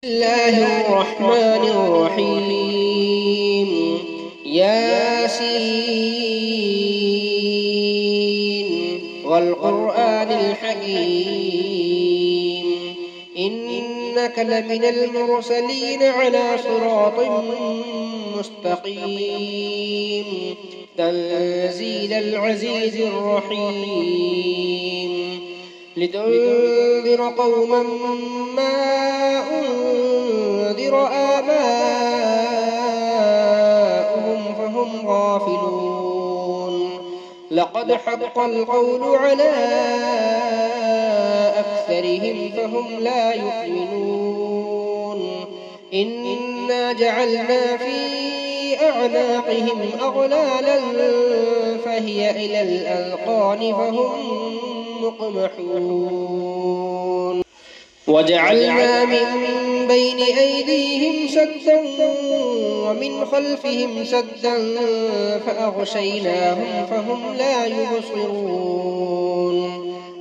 الله الرحمن الرحيم ياسين والقرآن الحكيم إنك لمن المرسلين على صراط مستقيم تنزيل العزيز الرحيم لتنذر قوما ما أنذر آباؤهم فهم غافلون لقد حق القول على أكثرهم فهم لا يؤمنون إنا جعلنا في أعناقهم أغلالا فهي إلى الأذقان فهم مقمحون وجعلنا من بين أيديهم سدا ومن خلفهم سدا فأغشيناهم فهم لا يبصرون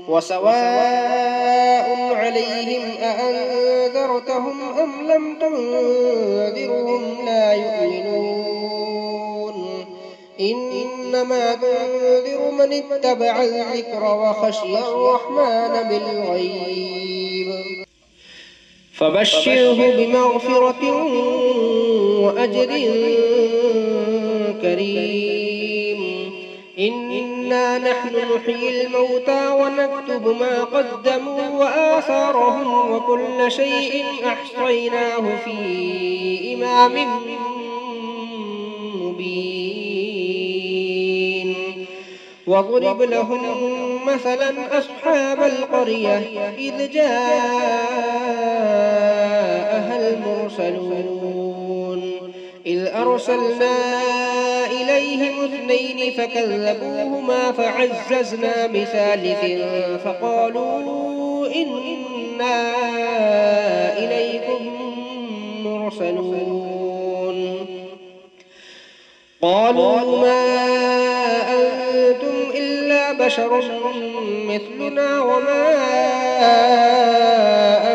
وسواء عليهم أأنذرتهم أم لم تنذرهم لا يؤمنون إنما تنذر من اتبع الذكر وخشي الرحمن بالغيب فبشره بمغفرة وأجر كريم إنا نحن نحيي الموتى ونكتب ما قدموا وآثارهم وكل شيء أحصيناه في إمام مبين واضرب لهم مثلا أصحاب القرية إذ جاءها المرسلون إذ أرسلنا إليهم اثنين فكذبوهما فعززنا بثالث فقالوا إنا إليكم مرسلون قالوا ما أنتم إلا بشر مثلنا وما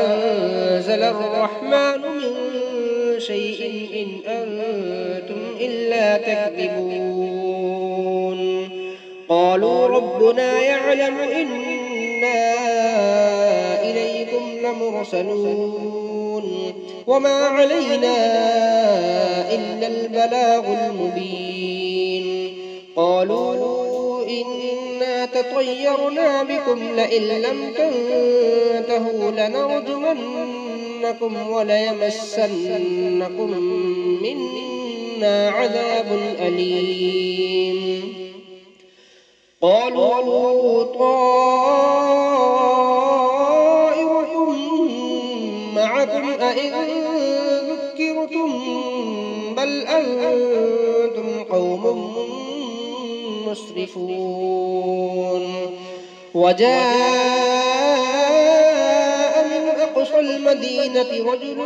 أنزل الرحمن من شيء إن أنتم إلا تكذبون قالوا ربنا يعلم إنا إليكم لمرسلون وما علينا إلا البلاغ المبين قالوا إنا تطيرنا بكم لئن لم تنتهوا لنرجمنكم وليمسنكم منا عذاب أليم قالوا طائركم معكم أئن ذكرتم بل أنتم قوم مسرفون وجاء من أقصى المدينة رجل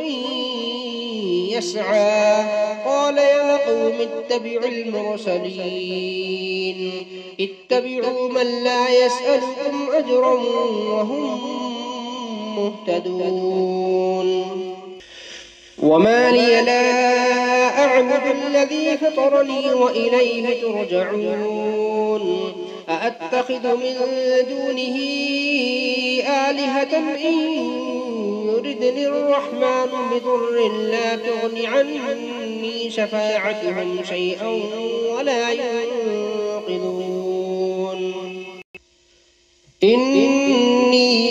يسعى قال يا قوم اتبعوا المرسلين اتبعوا من لا يسألكم أجرا وهم مهتدون وما لي لا أعبد الذي فطرني وإليه ترجعون أأتخذ من دونه آلهة إن يردني الرحمن بضر لا تغن عني شفاعتهم شيئا ولا ينقذون إني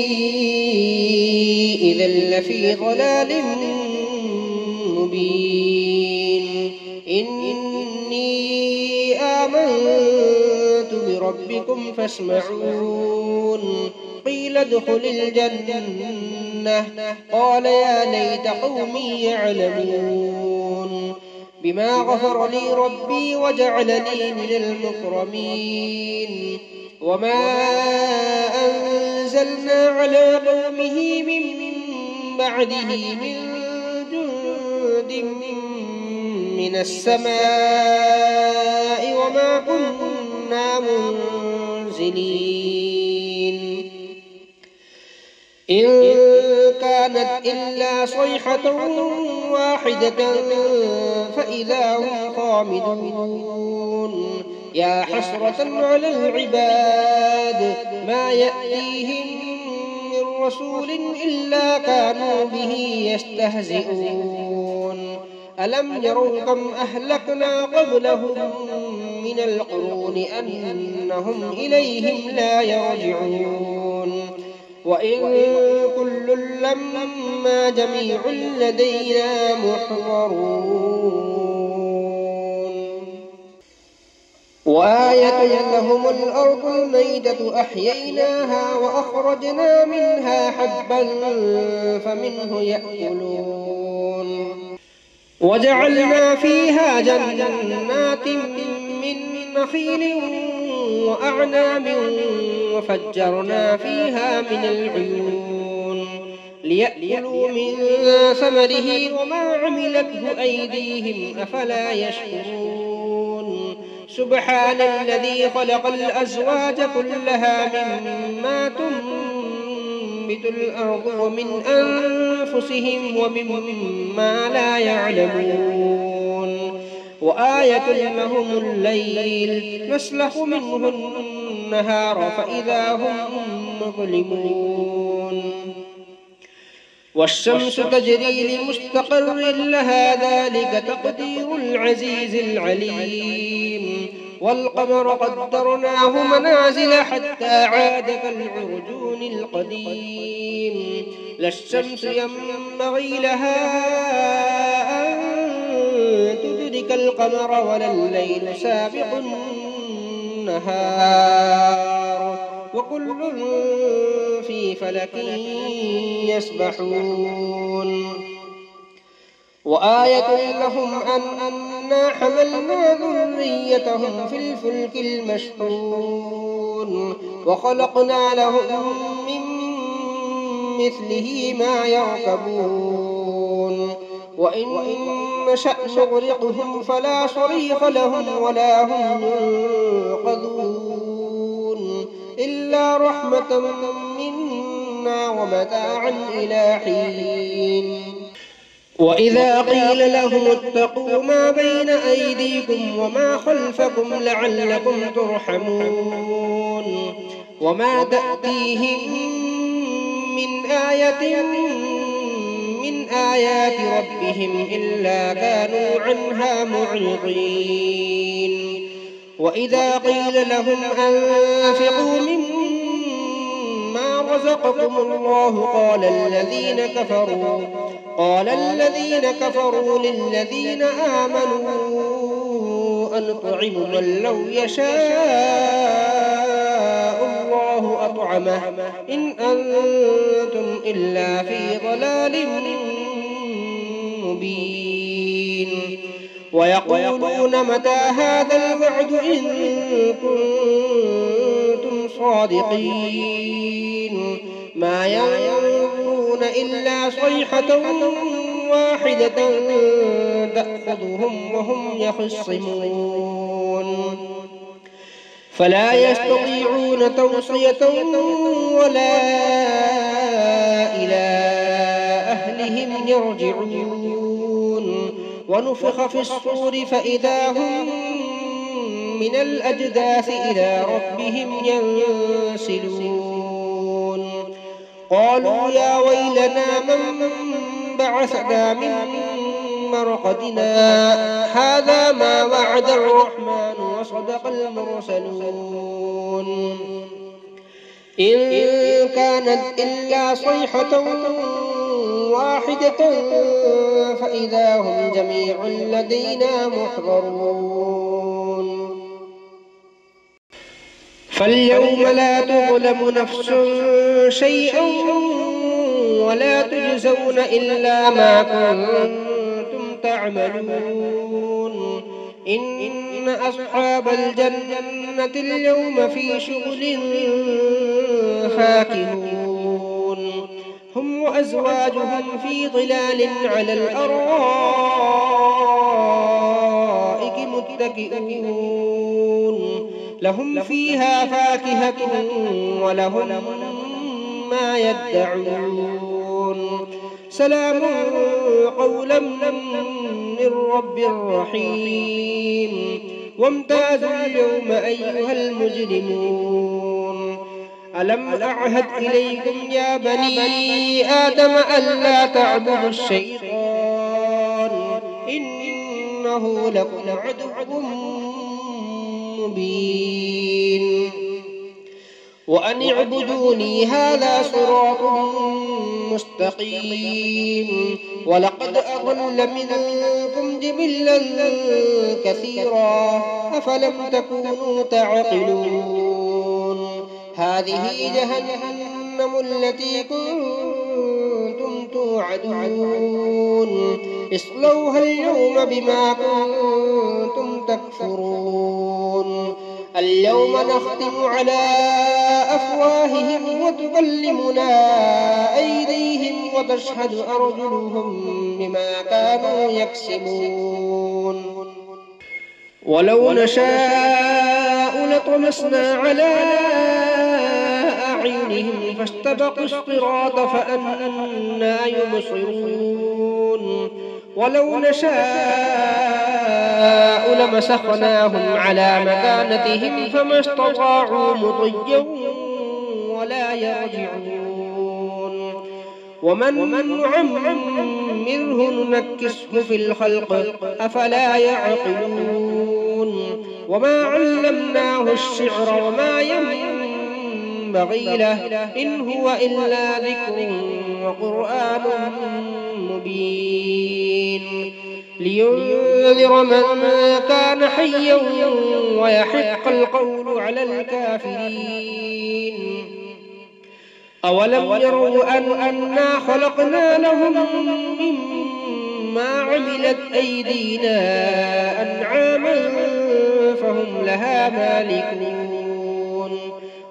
إذا لفي ضلال مبين إني آمنت بربكم فاسمعون قيل ادخل الجنة قال يا ليت قومي يعلمون بما غفر لي ربي وجعلني من المكرمين وما أنزلنا على قومه من بعده من جند من السماء وما كنا منزلين إن كان كانت إلا صيحة واحدة فإذا هم خامدون يا حسرة على العباد ما يأتيهم من رسول إلا كانوا به يستهزئون ألم يروا كم أهلكنا قبلهم من القرون أنهم إليهم لا يرجعون وإن كل لما جميع لدينا محضرون وآية لهم الأرض الميتة أحييناها وأخرجنا منها حبا فمنه يأكلون وجعلنا فيها جنات من نخيل وأعناب وفجرنا فيها من العيون ليأكلوا من ثمره وما عملته أيديهم أفلا يشكرون سبحان الذي خلق الأزواج كلها مما تنبت الأرض ومن أنفسهم ومما لا يعلمون وآية لهم الليل نسلخ منه النهار فإذا هم مظلمون والشمس تجري لمستقر لها ذلك تقدير العزيز العليم والقمر قدرناه منازل حتى عاد كالعرجون القديم لا الشمس ينبغي لها أن تدرك القمر ولا الليل سابق النهار وكل في فلك يسبحون وآية لهم أنا حملنا ذريتهم في الفلك المشحون وخلقنا لهم من مثله ما يركبون وإن نشأ نغرقهم فلا صريخ لهم ولا هم ينقذون إلا رحمة منا ومتاعا إلى حين وإذا قيل لهم اتقوا ما بين أيديكم وما خلفكم لعلكم ترحمون وما تأتيهم من آية من آيات ربهم إلا كانوا عنها معرضين وإذا قيل لهم أنفقوا مما رزقكم الله قال الذين كفروا للذين آمنوا أنطعم من لو يشاء الله أطعمه إن أنتم إلا في ضلال مبين ويقولون متى هذا الوعد إن كنتم صادقين ما ينظرون إلا صيحة واحدة تأخذهم وهم يخصمون فلا يستطيعون توصية ولا إلى أهلهم يرجعون ونفخ في الصور فإذا هم من الأجداث إلى ربهم ينسلون قالوا يا ويلنا من بعثنا من مرقدنا هذا ما وعد الرحمن وصدق المرسلون إن كانت إلا صيحة واحدة فإذا هم جميع لدينا محضرون فاليوم لا تظلم نفس شيئا ولا تجزون إلا ما كنتم تعملون إن أصحاب الجنة اليوم في شغل فاكهون هم وأزواجهم في ظلال على الأرائك متكئون لهم فيها فاكهة ولهم ما يدعون سلام قولا من رب رحيم وامتازوا اليوم أيها المجرمون ألم أعهد إليكم يا بني آدم ألا تعبدوا الشيطان إنه لكم عدو مبين وأن اعبدوني هذا صراط مستقيم ولقد أضل منكم جبلا كثيرا أفلم تكونوا تعقلون هذه جهنم التي كنتم توعدون اصلوها اليوم بما كنتم تكفرون اليوم نختم على أفواههم وتكلمنا أيديهم وتشهد أرجلهم بما كانوا يكسبون ولو نشاء لطمسنا على أعينهم فاستبقوا الصراط فأنى يبصرون ولو نشاء لمسخناهم على مكانتهم فما استطاعوا مضيا ولا يرجعون ومن نعمره ننكسه في الخلق أفلا يعقلون وما علمناه الشعر وما ينبغي له إن هو إلا ذكر وقرآن مبين لينذر من كان حيا ويحق القول على الكافرين أولم يروا أنا خلقنا لهم مما عملت أيدينا أنعاما فهم لها مالكون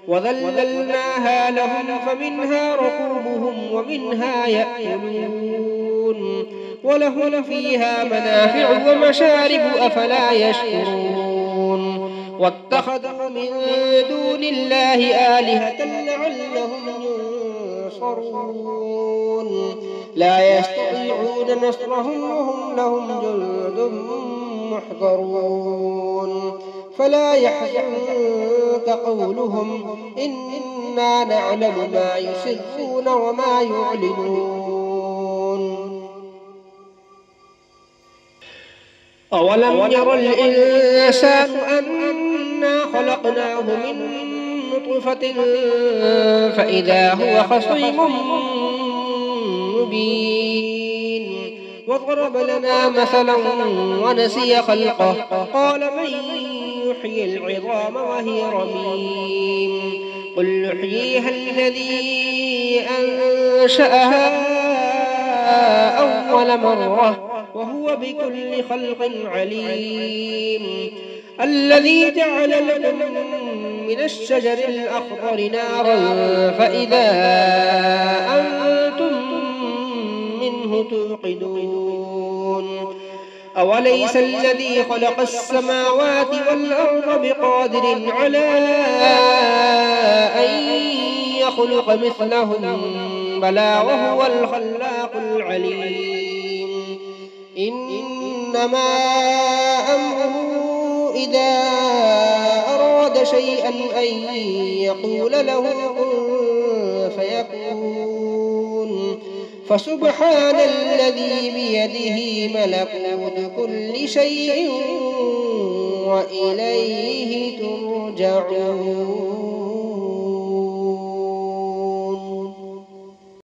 وذللناها لهم فمنها ركوبهم ومنها يأكلون ولهم فيها منافع ومشارب أفلا يشكرون واتخذوا من دون الله آلهة لعلهم ينصرون لا يستطيعون نصرهم وهم لهم جند محضرون فلا يحزنك قولهم إنا نعلم ما يسرون وما يعلنون أولم ير الإنسان أنا خلقناه من نطفة فإذا هو خصيم مبين وضرب لنا مثلا ونسي خلقه قال من يحيي العظام وهي رميم قل يحييها الذي أنشأها أول مرة وهو بكل خلق عليم الذي جعل لكم من الشجر الأخضر نارا فإذا أنتم منه توقدون أوليس الذي خلق السماوات والأرض بقادر على أن يخلق مثلهم بلى وهو الخلاق العليم إنما أمره إذا أراد شيئا أن يقول له كن فيكون فسبحان الذي بيده ملكوت كل شيء وإليه ترجعون.